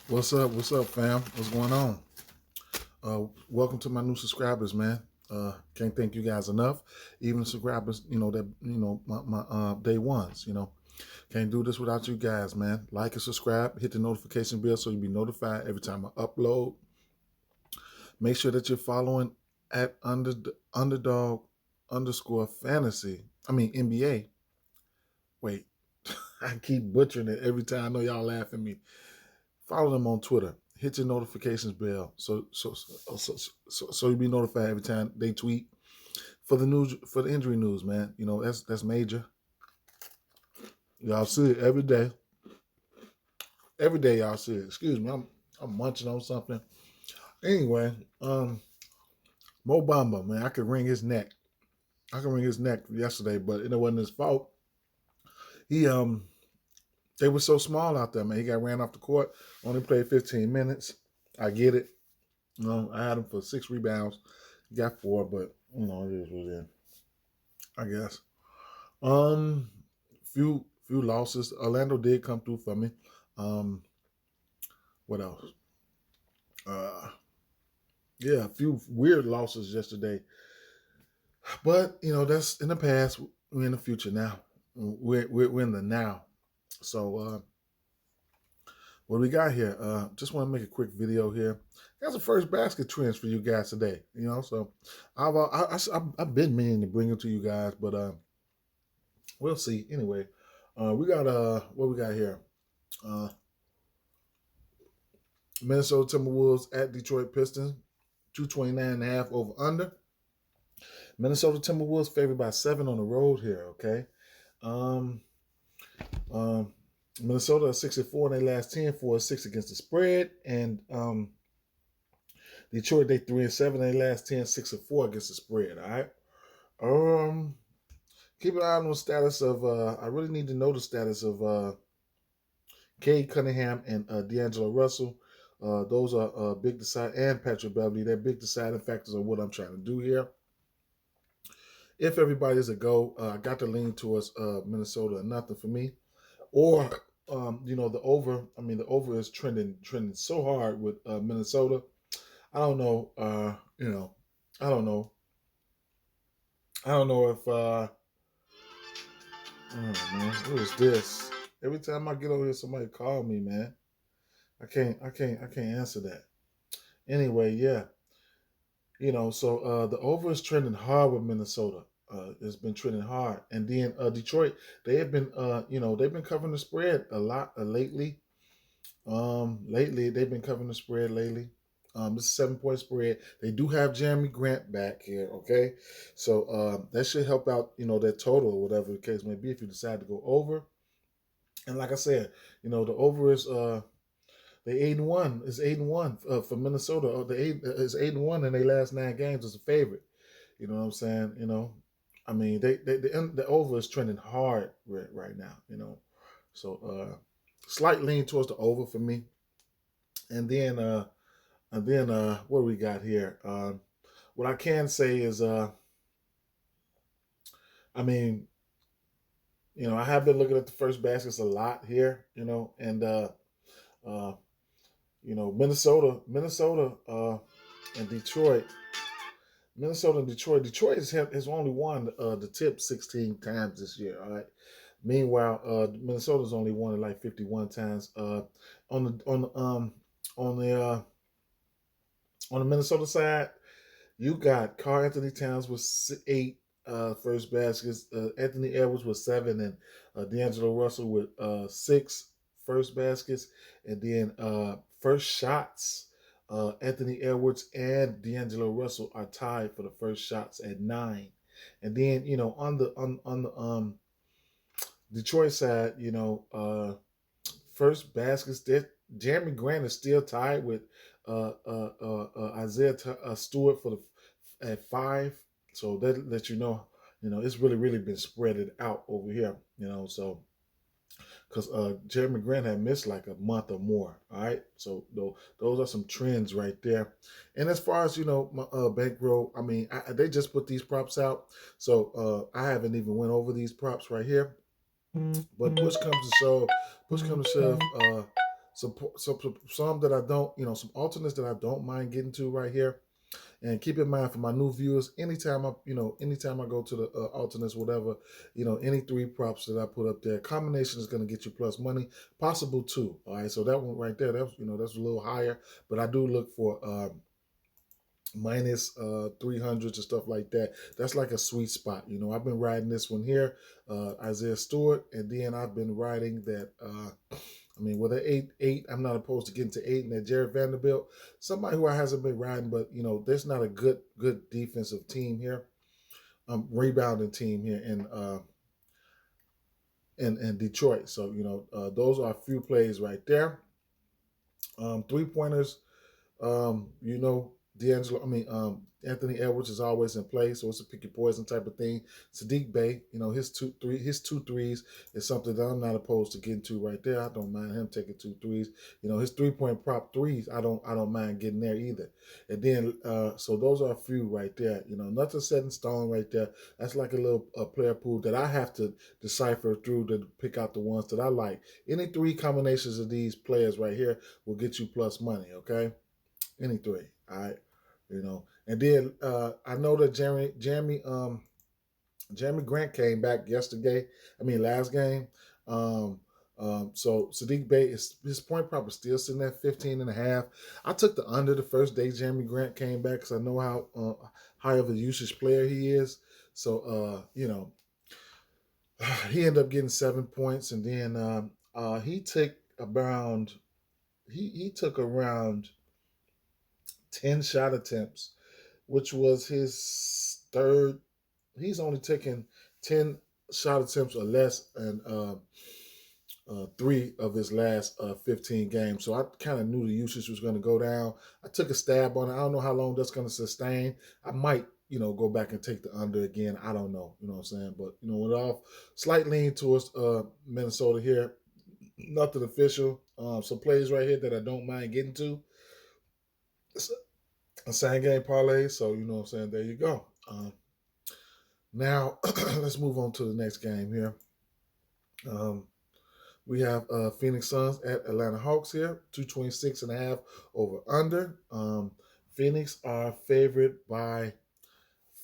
What's up, fam? What's going on? Welcome to my new subscribers, man. Can't thank you guys enough. Even the subscribers, my day ones, Can't do this without you guys, man. Like and subscribe, hit the notification bell so you'll be notified every time I upload. Make sure that you're following at underdog underscore fantasy. I mean NBA. Wait, I keep butchering it every time. I know y'all laugh at me. Follow them on Twitter. Hit your notifications bell so you'll be notified every time they tweet for the news, for the injury news, man. That's major. Y'all see it every day. Every day y'all see it. Excuse me, I'm munching on something. Anyway, Mo Bamba, man, I could wring his neck. I could wring his neck yesterday, but it wasn't his fault. He They were so small out there, man. He got ran off the court. Only played 15 minutes. I get it. I had him for 6 rebounds. He got 4, but it is what it is. I guess. Um, few losses. Orlando did come through for me. What else? Yeah, a few weird losses yesterday. But that's in the past. We're in the future now. We're in the now. So what do we got here? Just want to make a quick video here. That's the first basket trends for you guys today. So I've been meaning to bring it to you guys, but we'll see. Anyway, we got what we got here? Minnesota Timberwolves at Detroit Pistons, 229.5 over under. Minnesota Timberwolves favored by 7 on the road here. Okay. Minnesota is 6-4 in their last 10, 4-6 against the spread, and Detroit they 3-7 in their last 10, 6-4 against the spread. All right. Keep an eye on the status of. I really need to know the status of Cade Cunningham and D'Angelo Russell. Those are big and Patrick Beverly. They're big deciding factors of what I'm trying to do here. If everybody's a go, I got to lean towards Minnesota. Nothing for me. Or the over. I mean, the over is trending so hard with Minnesota. I don't know. I don't know. I don't know if. Oh man, what is this? Every time I get over here, somebody call me, man. I can't answer that. Anyway, yeah. So the over is trending hard with Minnesota. It's been trending hard, and then Detroit, they have been, they've been covering the spread a lot lately. Lately they've been covering the spread lately. This is a 7-point spread. They do have Jeremy Grant back here, okay? So that should help out, that total or whatever the case may be if you decide to go over. And like I said, the over is they 8-1. It's 8-1 for Minnesota. The 8 is 8-1 in their last 9 games as a favorite. You know what I'm saying? I mean, the over is trending hard right now. So slight lean towards the over for me. And then what do we got here? What I can say is I mean, I have been looking at the first baskets a lot here, and Minnesota, and Detroit. Minnesota and Detroit. Detroit has only won the tip 16 times this year. All right. Meanwhile, Minnesota's only won it like 51 times. On the Minnesota side, you got Karl Anthony Towns with 8 first baskets, Anthony Edwards with 7, and D'Angelo Russell with 6 first baskets, and then first shots. Anthony Edwards and D'Angelo Russell are tied for the first shots at 9, and then on the Detroit side, first baskets. Jeremy Grant is still tied with Isaiah Stewart for the at 5. So that lets it's really been spreaded out over here. So because Jeremy Grant had missed like a month or more. All right, so those are some trends right there. And as far as my bankroll, I mean, they just put these props out, so I haven't even went over these props right here. But push comes to shove, some that I don't, some alternates that I don't mind getting to right here. And keep in mind for my new viewers, anytime I go to the alternates, whatever, any three props that I put up there, combination is going to get you plus money, possible two. All right, so that one right there, that's a little higher, but I do look for minus 300s and stuff like that. That's like a sweet spot. I've been riding this one here, Isaiah Stewart, and then I've been riding that. With an eight, I'm not opposed to getting to 8, and that Jared Vanderbilt, somebody who I hasn't been riding, but there's not a good defensive team here, rebounding team here in Detroit. So those are a few plays right there. 3-pointers. D'Angelo. Anthony Edwards is always in play, so it's a pick your poison type of thing. Sadiq Bey, his two threes is something that I'm not opposed to getting to right there. I don't mind him taking 2 threes. His 3-point prop threes, I don't mind getting there either. And then, so those are a few right there. Nothing set in stone right there. That's like a little player pool that I have to decipher through to pick out the ones that I like. Any 3 combinations of these players right here will get you plus money. Okay. Any 3, all right, and then I know that Jeremy Grant came back last game. So Sadiq Bey his point prop is still sitting at 15.5. I took the under the first day Jeremy Grant came back because I know how high of a usage player he is. So he ended up getting 7 points, and then he took around 10 shot attempts, which was his third. He's only taken 10 shot attempts or less in 3 of his last 15 games. So I kind of knew the usage was going to go down. I took a stab on it. I don't know how long that's going to sustain. I might, go back and take the under again. I don't know. You know what I'm saying? But, with off slight lean towards Minnesota here. Nothing official. Some plays right here that I don't mind getting to. A same game parlay, so you know what I'm saying. There you go. Now let's move on to the next game here. We have Phoenix Suns at Atlanta Hawks here, 226.5 over under. Phoenix are favored by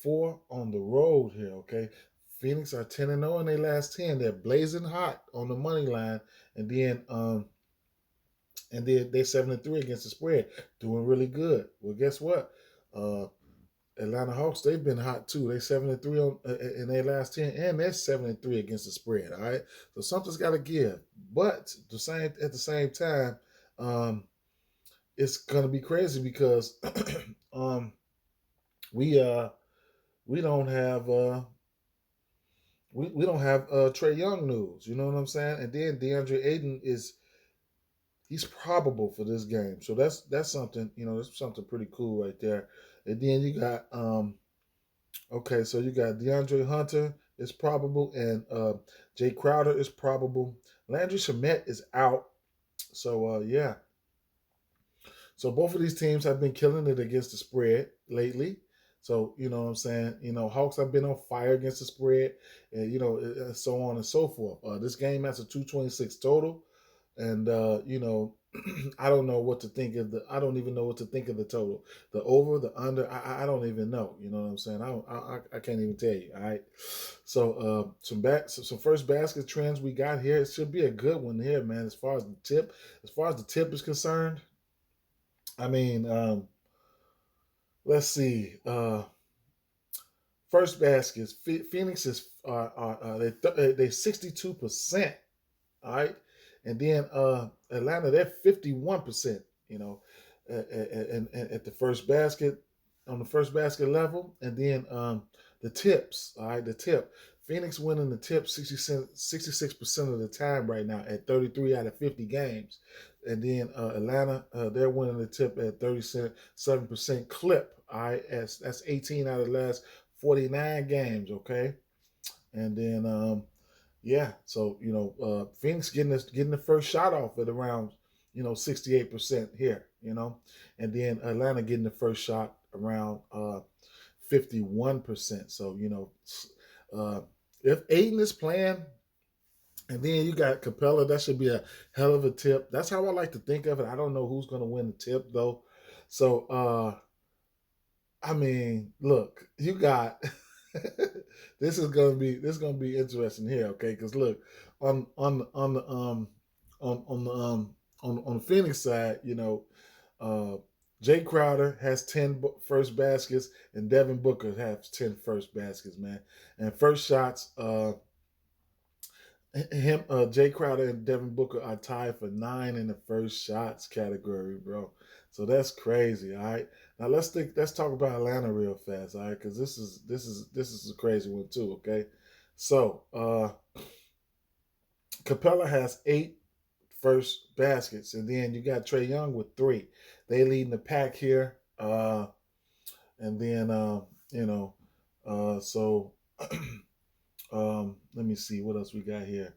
4 on the road here. Okay, Phoenix are 10-0 in their last 10. They're blazing hot on the money line, and then they're 7-3 against the spread, doing really good. Well, guess what? Atlanta Hawks, they've been hot too. They're 7-3 in their last 10, and they're 7-3 against the spread. All right, so something's got to give. But at the same time, it's gonna be crazy because we don't have we don't have Trae Young news. You know what I'm saying? And then DeAndre Ayton he's probable for this game. So that's something, that's something pretty cool right there. And then you got so you got DeAndre Hunter is probable, and Jay Crowder is probable. Landry Shamet is out. So yeah. So both of these teams have been killing it against the spread lately. So, you know what I'm saying? Hawks have been on fire against the spread, and, so on and so forth. This game has a 226 total. And I don't know what to think of I don't even know what to think of the total, the over, the under. I don't even know. You know what I'm saying? I can't even tell you. All right. So some first basket trends we got here. It should be a good one here, man. As far as the tip is concerned, let's see. First baskets. Phoenix is they 62%. All right. And then Atlanta, they're 51%, at the first basket, on the first basket level. And then the tips, all right, the tip. Phoenix winning the tip 66% of the time right now at 33 out of 50 games. And then Atlanta, they're winning the tip at 37% clip, all right. That's 18 out of the last 49 games, okay. And then yeah, so Phoenix getting the first shot off at around 68% here, and then Atlanta getting the first shot around 51%. So if Aiden is playing And then you got Capella. That should be a hell of a tip. That's how I like to think of it. I don't know who's going to win the tip though. So I mean, look, you got this is gonna be interesting here, okay? Because look, on the on the on the Phoenix side, uh, Jay Crowder has 10 first baskets, and Devin Booker has 10 first baskets, man. And first shots, Jay Crowder and Devin Booker are tied for 9 in the first shots category, bro. So that's crazy. All right. Now let's talk about Atlanta real fast, all right? Because this is a crazy one too. Okay. So Capella has 8 first baskets, and then you got Trey Young with 3. They leading the pack here. And then so let me see what else we got here.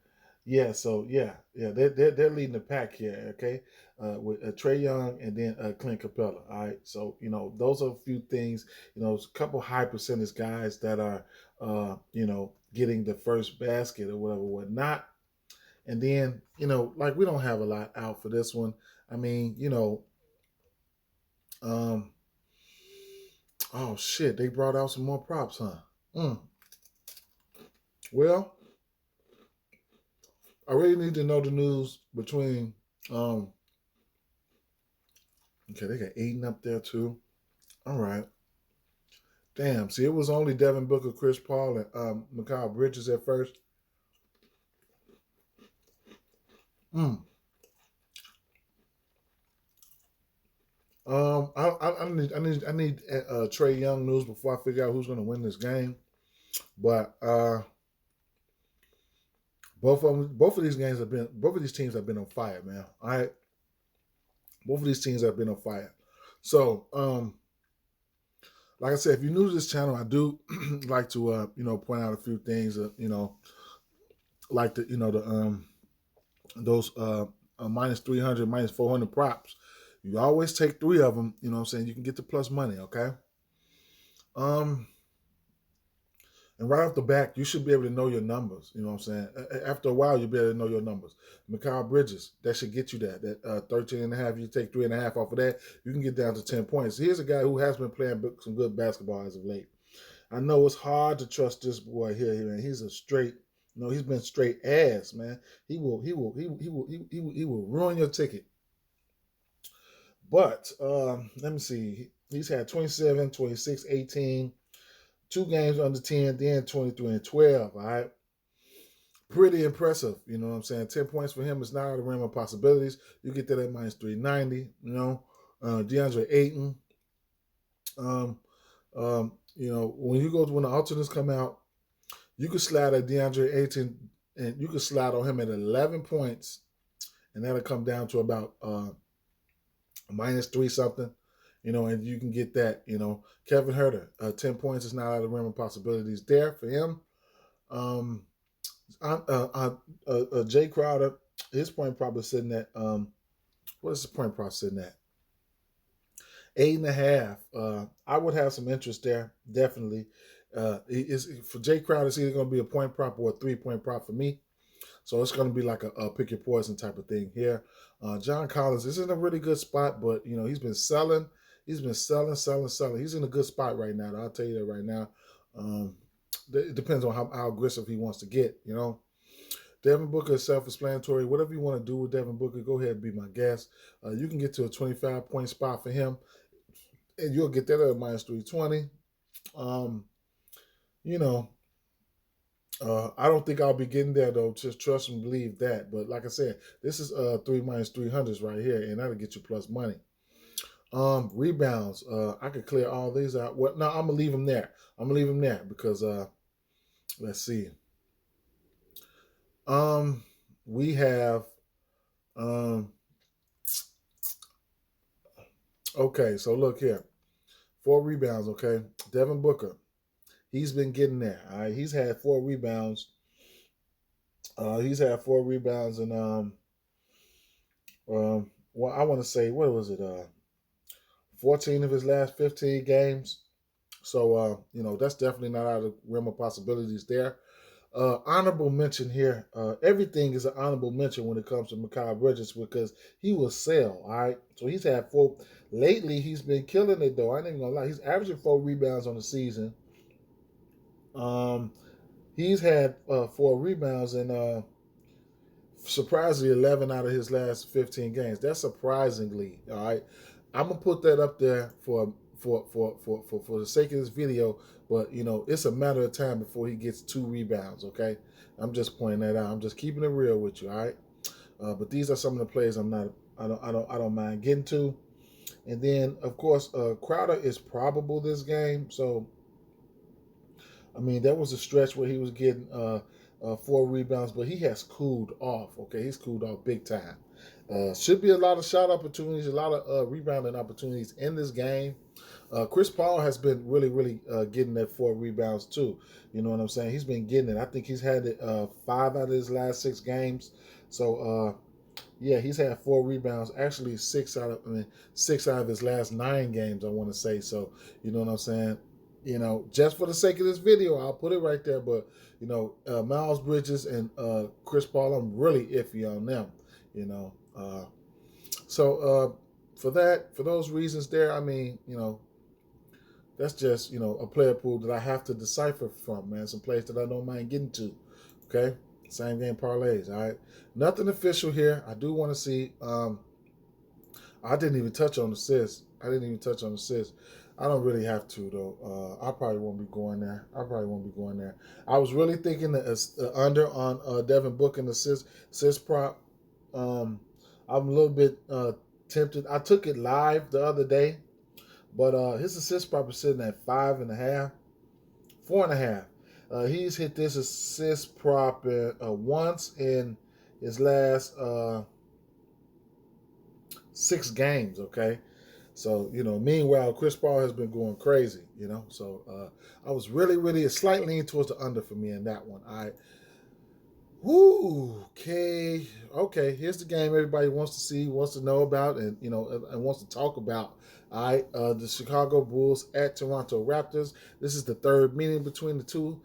Yeah, so yeah, they're leading the pack here. Okay, with Trey Young and then Clint Capella. All right, so those are a few things. It's a couple high percentage guys that are getting the first basket or whatever, whatnot. And then like we don't have a lot out for this one. I mean, um, oh shit, they brought out some more props, huh? Mm. Well, I really need to know the news between. Um, okay, they got Aiden up there too. All right. Damn. See, it was only Devin Booker, Chris Paul, and Mikal Bridges at first. Mm. I need Trey Young news before I figure out who's going to win this game. But both of these teams have been on fire, man. All right, both of these teams have been on fire. So like I said, if you're new to this channel, I do like to point out a few things. Like those minus 300, minus 400 props. You always take 3 of them. You know what I'm saying? You can get the plus money. Okay. Um. And right off the back, you should be able to know your numbers. You know what I'm saying? After a while, you'll be able to know your numbers. Mikal Bridges, that should get you that 13 and a half. You take 3.5 off of that, you can get down to 10 points. Here's a guy who has been playing some good basketball as of late. I know it's hard to trust this boy here, man. He's a straight, he's been straight ass, man. He will ruin your ticket. But let me see. He's had 27, 26, 18, 2 games under 10, then 23 and 12. All right. Pretty impressive. You know what I'm saying? 10 points for him is not out of the realm of possibilities. You get that at minus 390. DeAndre Ayton. When the alternates come out, you could slide at DeAndre Ayton and you could slide on him at 11 points, and that'll come down to about minus 3 something. And you can get that. Kevin Huerter, 10 points is not out of the realm of possibilities there for him. Jay Crowder, his point prop is sitting at what is the point prop sitting at? 8.5. I would have some interest there, definitely. For Jay Crowder, it's either going to be a point prop or a 3-point prop for me. So it's going to be like a pick your poison type of thing here. John Collins is in a really good spot, but he's been selling. He's been selling. He's in a good spot right now. I'll tell you that right now. It depends on how aggressive he wants to get. Devin Booker is self-explanatory. Whatever you want to do with Devin Booker, go ahead and be my guest. You can get to a 25-point spot for him, and you'll get that at minus 320. I don't think I'll be getting there though. Just trust and believe that. But like I said, this is 3 minus 300s right here, and that'll get you plus money. Rebounds. I could clear all these out. Well, no, I'm gonna leave them there. Because let's see. We have okay, so look here. 4 rebounds, okay? Devin Booker. He's been getting there. All right. He's had 4 rebounds. And I want to say, what was it? 14 of his last 15 games. So that's definitely not out of the realm of possibilities there. Honorable mention here. Everything is an honorable mention when it comes to Mikal Bridges because he will sell. All right, so he's had 4 lately. He's been killing it though. I ain't even gonna lie. He's averaging 4 rebounds on the season. Um, he's had 4 rebounds and surprisingly 11 out of his last 15 games. That's surprisingly all right. I'm gonna put that up there for the sake of this video, but it's a matter of time before he gets 2 rebounds. Okay, I'm just pointing that out. I'm just keeping it real with you. All right, but these are some of the plays I don't mind getting to. And then of course Crowder is probable this game, so I mean, that was a stretch where he was getting 4 rebounds, but he has cooled off. Okay, he's cooled off big time. Should be a lot of shot opportunities, a lot of rebounding opportunities in this game. Chris Paul has been really, really getting that 4 rebounds too. You know what I'm saying? He's been getting it. I think he's had it 5 out of his last 6 games. So yeah, he's had 4 rebounds. Actually, 6 out of his last 9 games. I want to say. So you know what I'm saying? Just for the sake of this video, I'll put it right there. But Miles Bridges and Chris Paul, I'm really iffy on them. So for those reasons there, I mean, that's just a player pool that I have to decipher from, man. Some plays that I don't mind getting to. Okay, same game parlays. All right, nothing official here. I do want to see. I didn't even touch on assists. I don't really have to though. I probably won't be going there. I was really thinking the under on Devin Booker and assist prop. I'm a little bit tempted. I took it live the other day, but his assist prop is sitting at 5.5, 4.5. He's hit this assist prop once in his last 6 games. Okay. So, meanwhile, Chris Paul has been going crazy, So I was really, really slightly leaning towards the under for me in that one. All right. Woo. Okay. Okay. Here's the game everybody wants to see, wants to know about, and wants to talk about. All right. The Chicago Bulls at Toronto Raptors. This is the 3rd meeting between the two.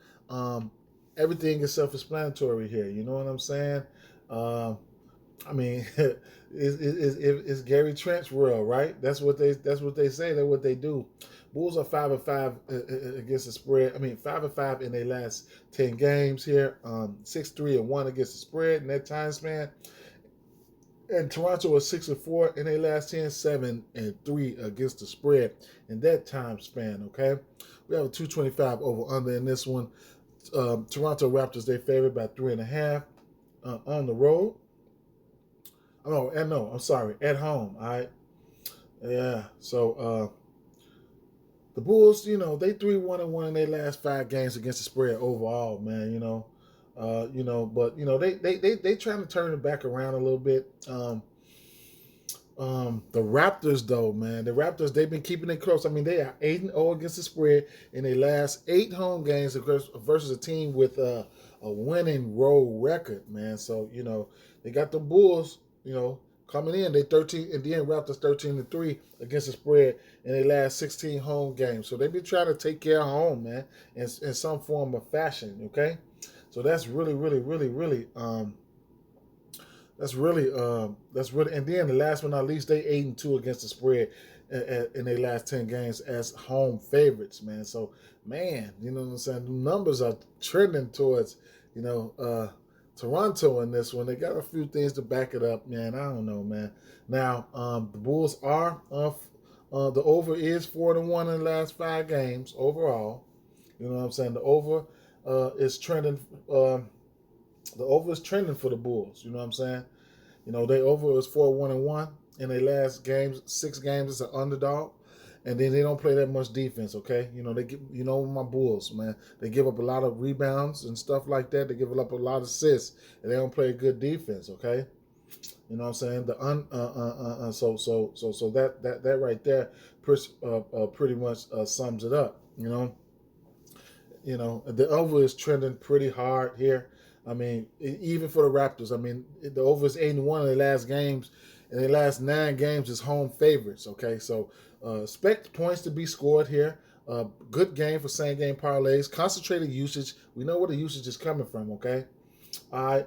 Everything is self-explanatory here. You know what I'm saying? I mean, it's Gary Trent's world, right? That's what they say. That's what they do. Bulls are 5-5 against the spread. I mean, 5-5 in their last 10 games here. 6-3-1 against the spread in that time span. And Toronto is 6-4 in their last 10, 7-3 against the spread in that time span. Okay, we have a 225 over under in this one. Toronto Raptors, they favored by 3.5 on the road. I'm sorry, at home. All right. Yeah. So the Bulls, they 3-1-1 in their last 5 games against the spread overall, man. But they trying to turn it back around a little bit. The Raptors, though, man, they've been keeping it close. I mean, they are 8-0 against the spread in their last 8 home games versus a team with a winning road record, man. So they got the Bulls. Coming in, they 13, and then Raptors 13-3 against the spread in their last 16 home games. So they've been trying to take care of home, man, in some form of fashion. Okay, so that's really, really, really, really, that's really, and then the last but not least, they 8-2 against the spread in their last 10 games as home favorites, man. So, man, you know what I'm saying? The numbers are trending towards, Toronto in this one. They got a few things to back it up, man. I don't know, man. Now, the Bulls are the over is 4-1 in the last 5 games overall. You know what I'm saying? The over is trending. The over is trending for the Bulls. You know what I'm saying? They over is 4-1-1 in their last games. 6 games is an underdog. And then they don't play that much defense, okay? They give, my Bulls, man. They give up a lot of rebounds and stuff like that. They give up a lot of assists, and they don't play good defense, okay? You know what I'm saying? So that right there pretty much sums it up. The over is trending pretty hard here. I mean, even for the Raptors, I mean, the over is 8-1 in their last games. In their last 9 games is home favorites, okay? So expect points to be scored here. Good game for same game parlays. Concentrated usage. We know where the usage is coming from, okay? All right.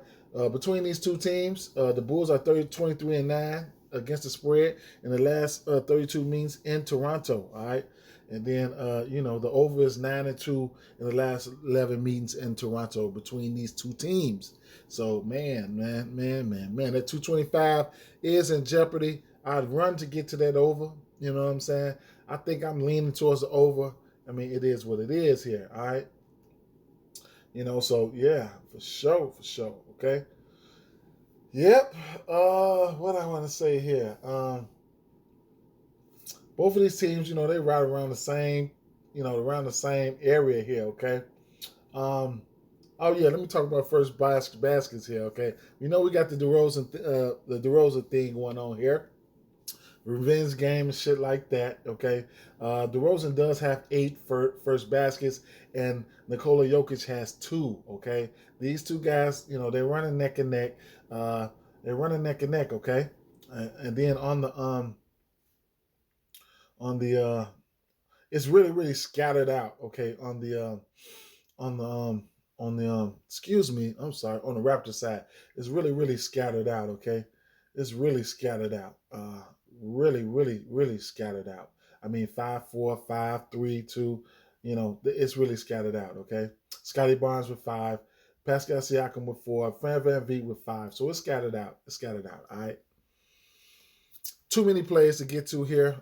Between these two teams, the Bulls are 23-9 against the spread in the last 32 meetings in Toronto. All right. And then, the over is 9-2 in the last 11 meetings in Toronto between these two teams. So, man, that 225 is in jeopardy. I'd run to get to that over. You know what I'm saying? I think I'm leaning towards the over. I mean, it is what it is here. All right. So yeah, for sure. Okay. Yep. What I want to say here. Both of these teams, they right around the same, around the same area here. Okay. Um. Oh yeah, let me talk about first baskets here. Okay. We got the DeRozan thing going on here. Revenge game and shit like that. Okay, DeRozan does have 8 first baskets, and Nikola Jokic has 2. Okay, these two guys, they're running neck and neck. They're running neck and neck. Okay, and then on the it's really scattered out. Okay, on the excuse me, I'm sorry, on the Raptor side, it's really scattered out. Okay, it's really scattered out. Really scattered out. I mean, 5-4, 5-3-2. It's really scattered out. Okay, Scotty Bonds with 5, Pascal Siakam with 4, Fran VanVleet with 5. So it's scattered out. It's scattered out. All right. Too many players to get to here.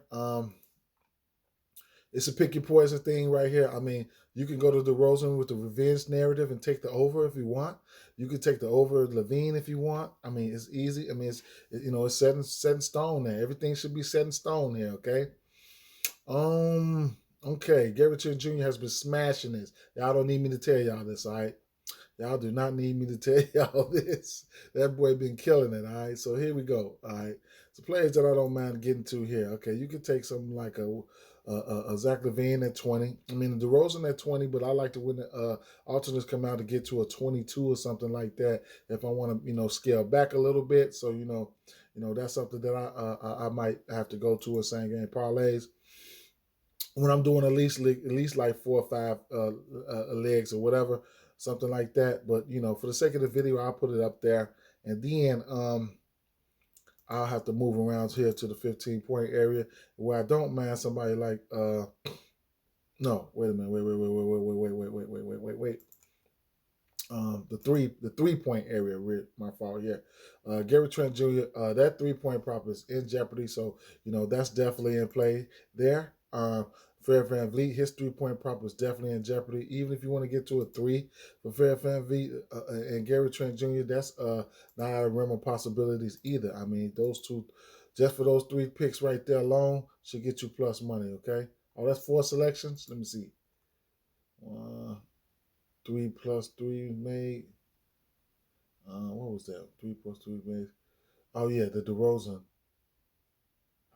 It's a pick your poison thing right here. I mean, you can go to DeRozan with the revenge narrative and take the over if you want. You can take the over LaVine if you want. I mean, it's easy. I mean, it's set in stone there. Everything should be set in stone here. Okay. Okay. Gary Trent Jr. has been smashing this. Y'all don't need me to tell y'all this. All right. Y'all do not need me to tell y'all this. That boy been killing it. All right. So here we go. All right. So players that I don't mind getting to here. Okay. You could take something like a Zach LaVine at 20. I mean, DeRozan at 20, but I like to win the alternates come out to get to a 22 or something like that if I want to, scale back a little bit. So, that's something that I might have to go to a same game parlays when I'm doing at least like 4 or 5 legs or whatever, something like that. But for the sake of the video, I'll put it up there, and then I'll have to move around here to the 15-point area where I don't mind somebody like no, wait a minute, wait. The 3-point area, my fault. Yeah, Gary Trent Jr. That 3-point prop is in jeopardy, so that's definitely in play there. Fred VanVleet, his 3-point prop is definitely in jeopardy. Even if you want to get to a 3 for Fred VanVleet and Gary Trent Jr., that's not out of realm of possibilities either. I mean, those two, just for those 3 picks right there alone, should get you plus money. Okay. Oh, that's 4 selections. Let me see. 3 plus 3 made. What was that? 3 plus 3 made. Oh yeah, the DeRozan.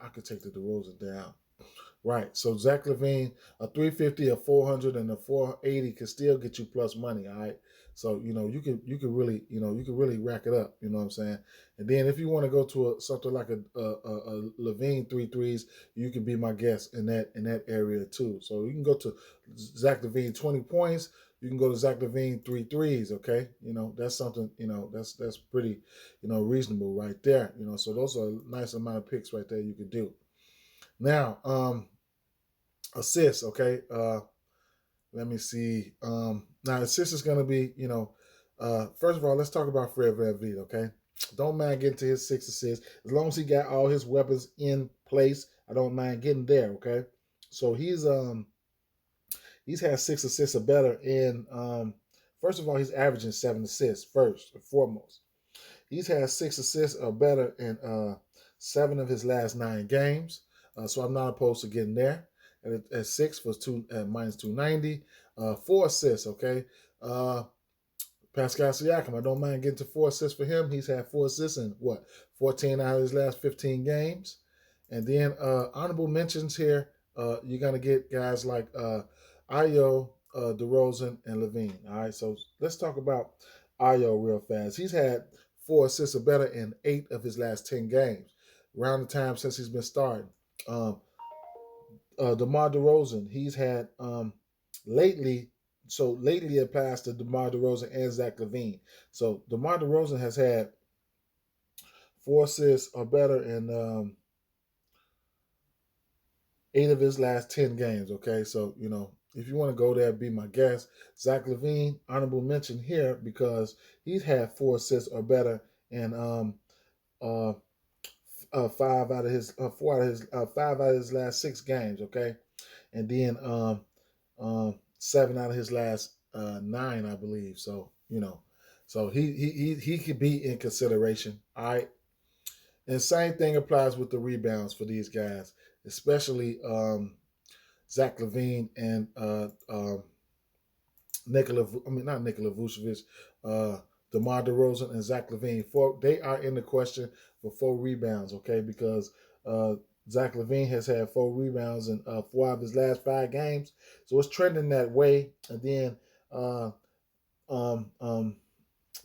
I could take the DeRozan down. Right. So Zach LaVine, a 350, a 400, and a 480 could still get you plus money. All right. So you could really rack it up. You know what I'm saying? And then if you want to go to something like a LaVine 3 threes, you can be my guest in that area too. So you can go to Zach LaVine 20 points. You can go to Zach LaVine 3 threes. Okay. That's something. That's pretty reasonable right there. So those are a nice amount of picks right there you could do. Now, assists, okay. Let me see. Now assists is gonna be, first of all, let's talk about Fred VanVleet, okay. Don't mind getting to his 6 assists as long as he got all his weapons in place. I don't mind getting there, okay. So he's had 6 assists or better, and first of all, he's averaging 7 assists first and foremost. He's had 6 assists or better in 7 of his last 9 games. So I'm not opposed to getting there. At 6 was minus 290. 4 assists, okay. Pascal Siakam, I don't mind getting to 4 assists for him. He's had 4 assists in 14 out of his last 15 games. And then honorable mentions here, you're gonna get guys like Ayo, DeRozan, and LaVine. All right, so let's talk about Ayo real fast. He's had 4 assists or better in 8 of his last 10 games, around the time since he's been starting. DeMar DeRozan, he's had lately. So lately it passed to DeMar DeRozan and Zach LaVine. So DeMar DeRozan has had 4 assists or better in 8 of his last 10 games. Okay, so if you want to go there, be my guest. Zach LaVine, honorable mention here because he's had 4 assists or better in uh, 5 out of his last 6 games. Okay, and then 7 out of his last 9, I believe. So so he could be in consideration. All right, and same thing applies with the rebounds for these guys, especially Zach LaVine and not Nikola Vucevic, DeMar DeRozan and Zach LaVine. They are in the question for 4 rebounds, okay? Because Zach LaVine has had 4 rebounds in 4 of his last 5 games, so it's trending that way. And then uh, um, um,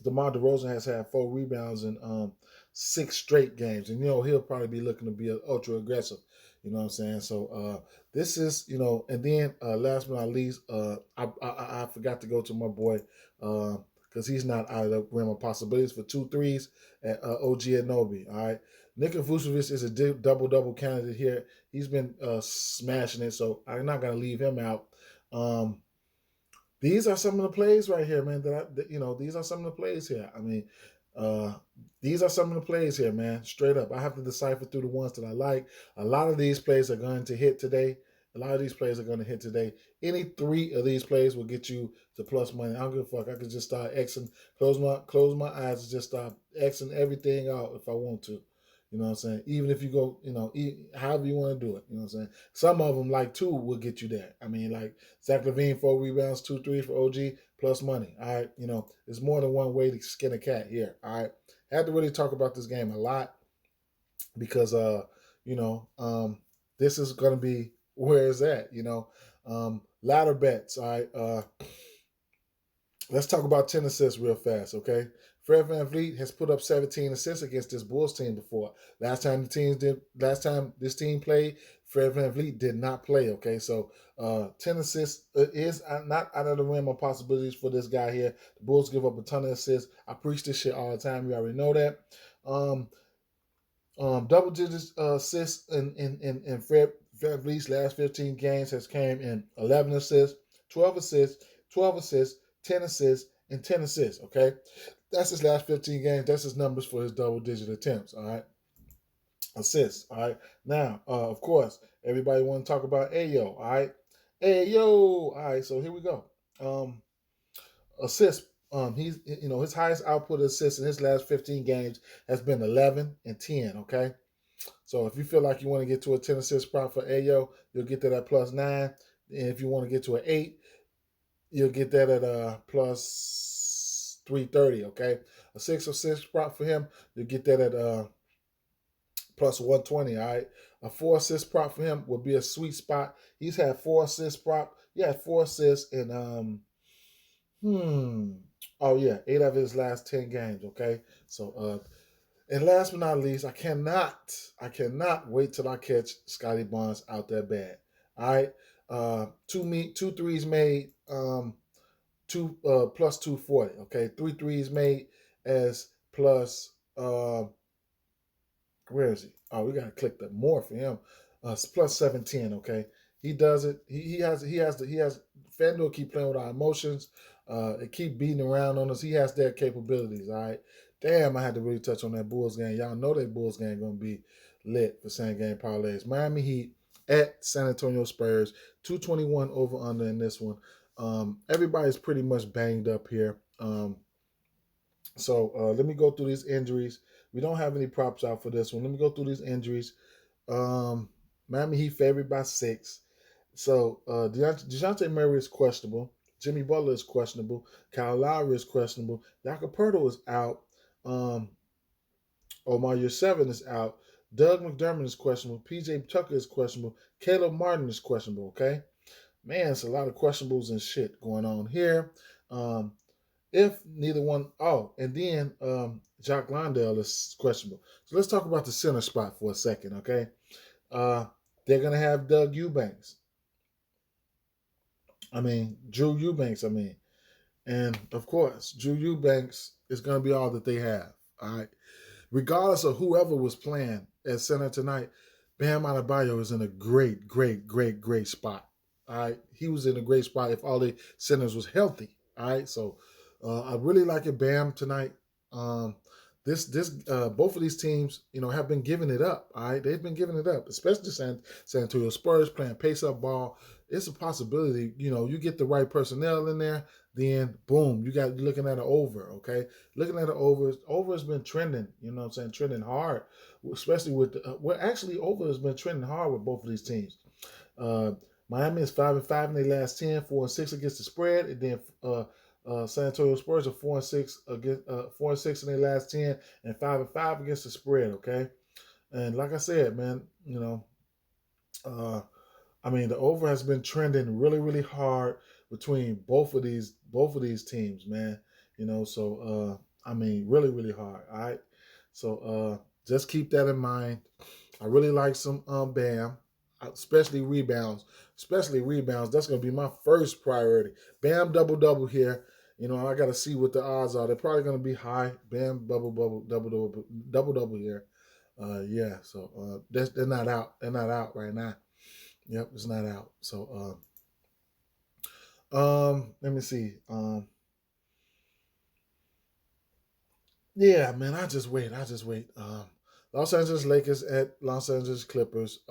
DeMar DeRozan has had 4 rebounds in 6 straight games, and he'll probably be looking to be ultra aggressive. You know what I'm saying? So this is and then last but not least, I forgot to go to my boy because he's not out of the realm of possibilities for 2 threes at OG Anunoby. All right, Nikola Vucevic is a double candidate here. He's been smashing it, so I'm not gonna leave him out. These are some of the plays right here, man. These are some of the plays here. I mean, uh, these are some of the plays here, man. Straight up, I have to decipher through the ones that I like. A lot of these plays are going to hit today. A lot of these plays are going to hit today. Any 3 of these plays will get you to plus money. I don't give a fuck. I could just start Xing, close my eyes, and just start Xing everything out if I want to. You know what I'm saying? Even if you go, however you want to do it. You know what I'm saying? Some of them, like 2, will get you there. I mean, like Zach LaVine, 4 rebounds, 2 3 for OG, plus money. All right. There's more than one way to skin a cat here. All right. I had to really talk about this game a lot because, this is going to be where it's at, ladder bets. All right. Let's talk about 10 assists real fast, okay? Fred VanVleet has put up 17 assists against this Bulls team before. Last time this team played, Fred VanVleet did not play, okay? So 10 assists is not out of the realm of possibilities for this guy here. The Bulls give up a ton of assists. I preach this shit all the time. You already know that. Double digits assists in Fred VanVleet's last 15 games has came in 11 assists, 12 assists, 12 assists, 10 assists, and 10 assists, okay? That's his last 15 games. That's his numbers for his double-digit attempts, all right? Assists, all right? Now, of course, everybody want to talk about Ayo, all right? Ayo, all right, so here we go. Assists, he's, his highest output of assists in his last 15 games has been 11 and 10, okay? So if you feel like you want to get to a 10 assist spot for Ayo, you'll get that at plus 9. And if you want to get to an 8, you'll get that at plus 330, okay? A 6 assist spot for him, you'll get that at plus 120, all right? A 4 assist prop for him would be a sweet spot. He's had 4 assist prop. He had 4 assists in oh yeah, 8 of his last 10 games, okay? So and last but not least, I cannot wait till I catch Scotty Bonds out that bad. All right. 2 threes made, two plus 240. Okay. 3 threes made as plus where is he? Oh, we gotta click the more for him. It's plus 710, okay. He does it. He has FanDuel keep playing with our emotions. It keep beating around on us. He has their capabilities, all right. Damn, I had to really touch on that Bulls game. Y'all know that Bulls game gonna be lit for same game parlays. Miami Heat at San Antonio Spurs, 221 over under in this one. Everybody's pretty much banged up here. So let me go through these injuries. We don't have any props out for this one. Let me go through these injuries. Miami Heat favored by 6. So DeJounte Murray is questionable. Jimmy Butler is questionable. Kyle Lowry is questionable. Jakob Poeltl is out. Omar Yurtseven is out. Doug McDermott is questionable. PJ Tucker is questionable. Caleb Martin is questionable. Okay, man, it's a lot of questionables and shit going on here. If neither one, and then Jock Landale is questionable. So let's talk about the center spot for a second, okay? They're going to have Drew Eubanks, And of course, Drew Eubanks is going to be all that they have. All right. Regardless of whoever was playing at center tonight, Bam Adebayo is in a great, great, great, great spot. All right. He was in a great spot if all the centers was healthy. All right. So I really like it, Bam, tonight. Um, both of these teams, have been giving it up. All right, they've been giving it up, especially San Antonio Spurs playing pace up ball. It's a possibility. You get the right personnel in there, then boom, you're looking at an over. Okay, looking at an over. Over has been trending. You know what I'm saying? Trending hard, especially with actually over has been trending hard with both of these teams. Uh, Miami is 5-5 in their last 10, 4-6 against the spread, and then San Antonio Spurs are 4-6 against 4-6 in their last 10, and 5-5 against the spread. Okay, and like I said, man, uh, the over has been trending really, really hard between both of these teams, man. So really, really hard. All right, so just keep that in mind. I really like some Bam, especially rebounds. Especially rebounds. That's going to be my first priority. Bam double double here. I got to see what the odds are. They're probably going to be high. Bam double double here. Yeah. So they're not out. They're not out right now. Yep, it's not out. So let me see. Yeah, man, I just wait. Los Angeles Lakers at Los Angeles Clippers.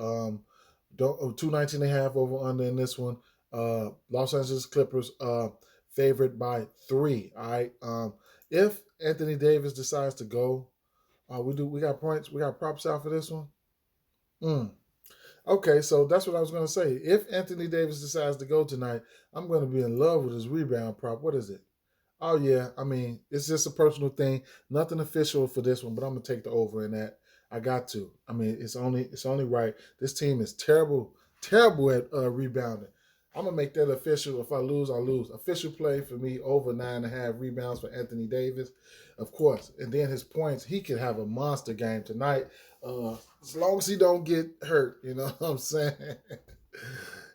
Don't 219.5 over under in this one. Los Angeles Clippers favored by 3. All right. If Anthony Davis decides to go, we got points. We got props out for this one. Mm. Okay, so that's what I was going to say. If Anthony Davis decides to go tonight, I'm going to be in love with his rebound prop. What is it? Oh yeah, it's just a personal thing. Nothing official for this one, but I'm gonna take the over in that. I got to. It's only right. This team is terrible, terrible at rebounding. I'm gonna make that official. If I lose, I lose. Official play for me over 9.5 rebounds for Anthony Davis, of course. And then his points, he could have a monster game tonight, as long as he don't get hurt. You know what I'm saying?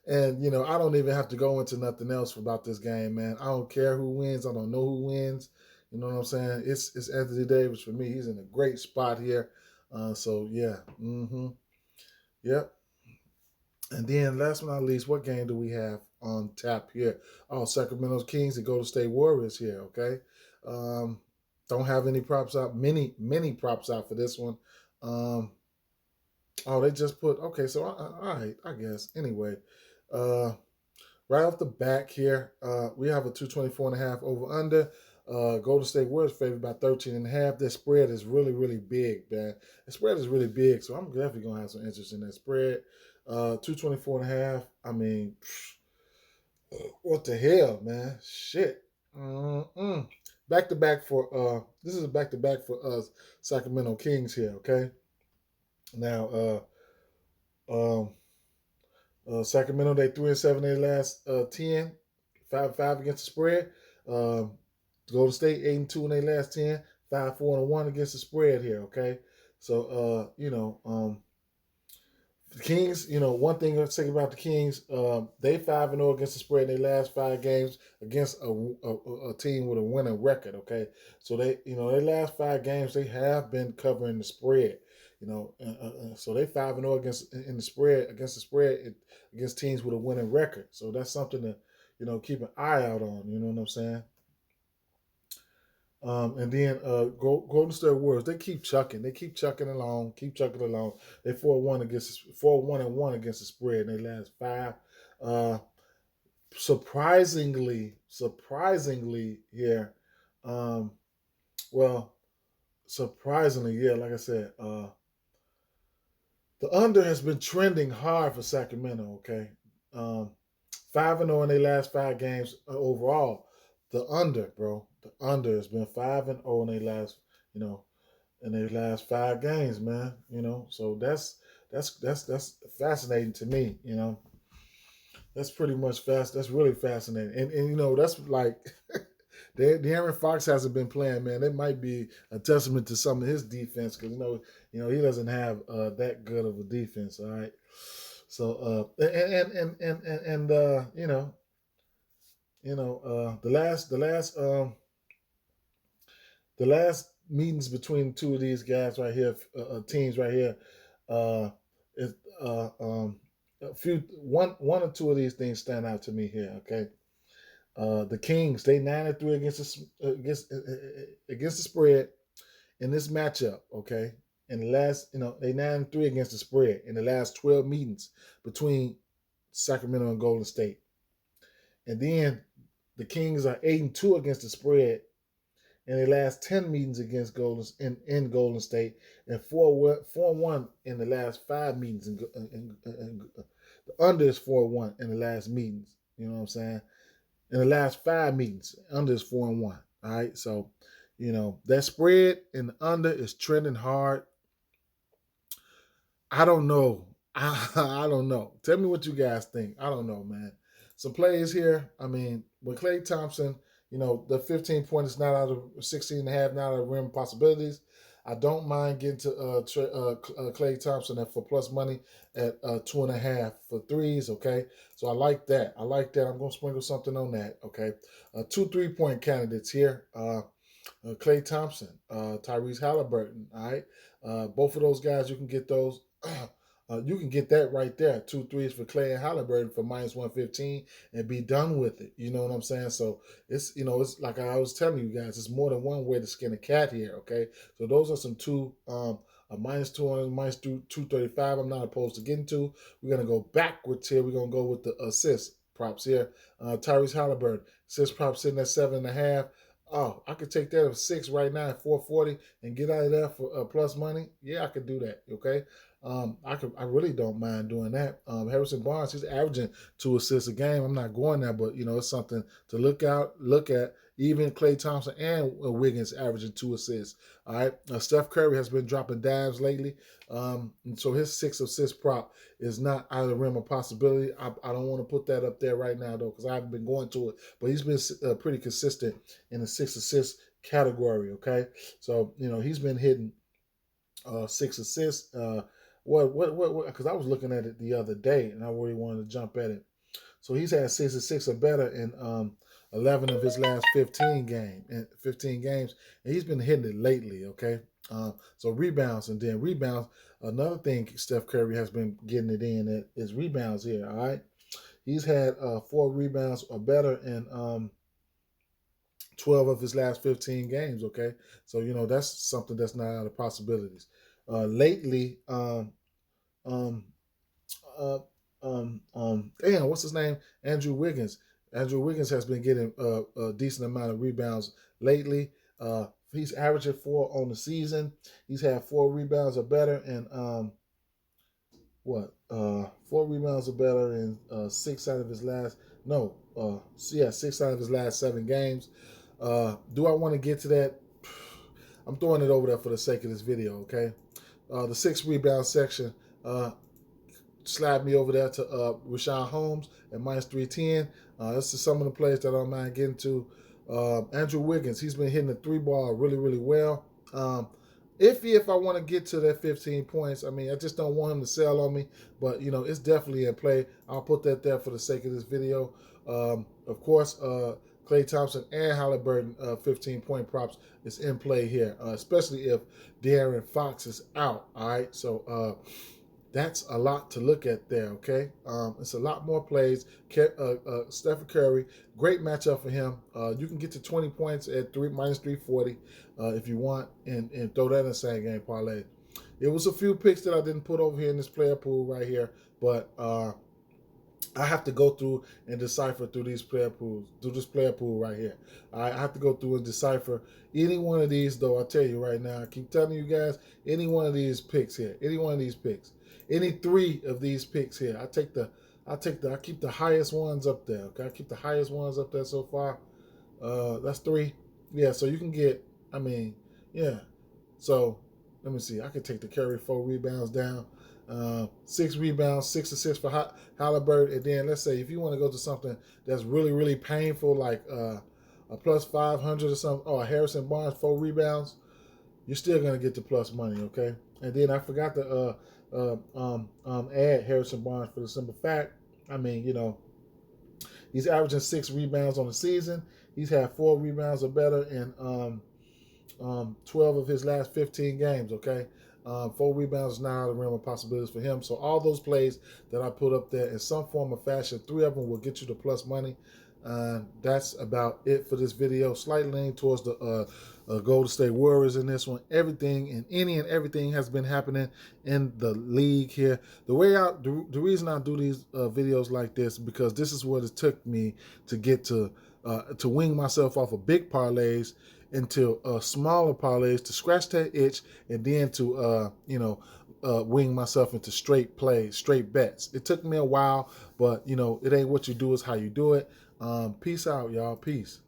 And I don't even have to go into nothing else about this game, man. I don't care who wins. I don't know who wins. You know what I'm saying? It's Anthony Davis for me. He's in a great spot here. So yeah, yep. And then last but not least, what game do we have on tap here? Oh, Sacramento Kings and Golden State Warriors here. Okay, don't have any props out. Many props out for this one. Oh, they just put okay. So all right, I guess anyway. Uh, Right off the back here, we have a 224.5 over under. Golden State Warriors favored by 13.5. That spread is really, really big, man. The spread is really big, so I'm definitely going to have some interest in that spread. 224.5. What the hell, man? Shit. Back to back for this is a back to back for us Sacramento Kings here, okay? Now um Sacramento, they 3-7 their last 10, 5-5 against the spread. Golden State 8-2 in their last 10, 5-4-1 against the spread here. Okay, so the Kings. One thing I'll say about the Kings, they 5-0 against the spread in their last 5 games against a team with a winning record. Okay, so their last 5 games they have been covering the spread. So they 5-0 against in the spread against the spread against teams with a winning record. So that's something to keep an eye out on. You know what I'm saying? And then Golden State Warriors, they keep chucking. They keep chucking along. Keep chucking along. They 4-1 against the spread in their last 5. Surprisingly here, um, well, surprisingly, yeah, like I said, the under has been trending hard for Sacramento. Okay, 5-0 in their last 5 games overall. The under, bro, the under has been 5-0 in their last 5 games, man. So that's fascinating to me. That's pretty much fast. That's really fascinating, and that's like. De'Aaron Fox hasn't been playing, man. It might be a testament to some of his defense because he doesn't have that good of a defense. All right, So the last meetings between two of these guys right here, teams right here, uh, is a few one or two of these things stand out to me here. Okay, the Kings, they 9-3 against the spread in this matchup. Okay, in the last, they 9-3 against the spread in the last 12 meetings between Sacramento and Golden State, and then the Kings are 8-2 against the spread in the last 10 meetings against in Golden State, and 4-1 in the last 5 meetings. The under is 4-1 in the last meetings. You know what I'm saying? In the last 5 meetings, under is 4-1. All right, so that spread in the under is trending hard. I don't know. I don't know. Tell me what you guys think. I don't know, man. Some plays here. I mean, with Klay Thompson, the 15 point is not out of 16 and a half, not out of rim possibilities. I don't mind getting to Klay Thompson for plus money at 2.5 for threes. Okay, so I like that. I'm going to sprinkle something on that. Okay, 2 3-point candidates here. Klay Thompson, Tyrese Halliburton. All right, both of those guys, you can get those. You can get that right there. 2 threes for Klay and Halliburton for -115 and be done with it. You know what I'm saying? So it's like I was telling you guys, it's more than one way to skin a cat here. Okay, so those are some a -200, -235. I'm not opposed to getting to. We're gonna go backwards here. We're gonna go with the assist props here. Tyrese Halliburton assist prop sitting at 7.5. Oh, I could take that at 6 right now at 440 and get out of there for plus money. Yeah, I could do that. Okay, I really don't mind doing that. Harrison Barnes, he's averaging 2 assists a game. I'm not going there, but it's something to look at. Even Klay Thompson and Wiggins averaging 2 assists. All right, Steph Curry has been dropping dimes lately, and so his 6 assist prop is not out of the realm of possibility. I don't want to put that up there right now though, because I haven't been going to it, but he's been pretty consistent in the 6 assist category. Okay, so he's been hitting 6 assists. What? Because I was looking at it the other day and I really wanted to jump at it. So he's had 6 or better in 11 of his last 15 games, and he's been hitting it lately. Okay, so rebounds, and then rebounds. Another thing Steph Curry has been getting it in is rebounds here. All right, he's had 4 rebounds or better in 12 of his last 15 games. Okay, so that's something that's not out of possibilities. Lately, um, damn, what's his name? Andrew Wiggins. Andrew Wiggins has been getting a decent amount of rebounds lately. He's averaging 4 on the season. He's had 4 rebounds or better, and 4 rebounds or better in 6 out of his last 6 out of his last 7 games. Do I want to get to that? I'm throwing it over there for the sake of this video. Okay, the 6 rebound section. Slide me over there to Rashaan Holmes at -310. This is some of the plays that I don't mind getting to. Andrew Wiggins, he's been hitting the 3 ball really, really well. Iffy if I want to get to that 15 points. I mean, I just don't want him to sell on me, but it's definitely in play. I'll put that there for the sake of this video. Of course, Klay Thompson and Halliburton 15-point props is in play here, especially if De'Aaron Fox is out. All right, so that's a lot to look at there, okay? It's a lot more plays. Steph Curry, great matchup for him. You can get to 20 points at -340 if you want, and throw that in the same game parlay. It was a few picks that I didn't put over here in this player pool right here, but I have to go through and decipher through this player pool right here. I have to go through and decipher any one of these, though. I'll tell you right now, I keep telling you guys, any one of these picks here, any 3 of these picks here. I keep the highest ones up there. Okay, I keep the highest ones up there so far. That's 3. Yeah, so you can get. I mean, yeah. So let me see. I could take the Curry 4 rebounds down. 6 rebounds, 6 assists for Halliburton, and then let's say if you want to go to something that's really, really painful, like a +500 or something, or Harrison Barnes 4 rebounds, you're still gonna get the plus money, okay? And then I forgot to add Harrison Barnes for the simple fact, I mean, you know, he's averaging 6 rebounds on the season. He's had 4 rebounds or better in 12 of his last 15 games, okay? 4 rebounds is not out of the realm of possibilities for him. So all those plays that I put up there in some form or fashion, 3 of them will get you the plus money. That's about it for this video. Slightly leaning towards the Golden State Warriors in this one. Everything and any and everything has been happening in the league here. The reason I do these videos like this, because this is what it took me to get to wing myself off of big parlays into smaller parlays, to scratch that itch, and then to wing myself into straight plays, straight bets. It took me a while, but you know, it ain't what you do, is how you do it. Peace out, y'all. Peace.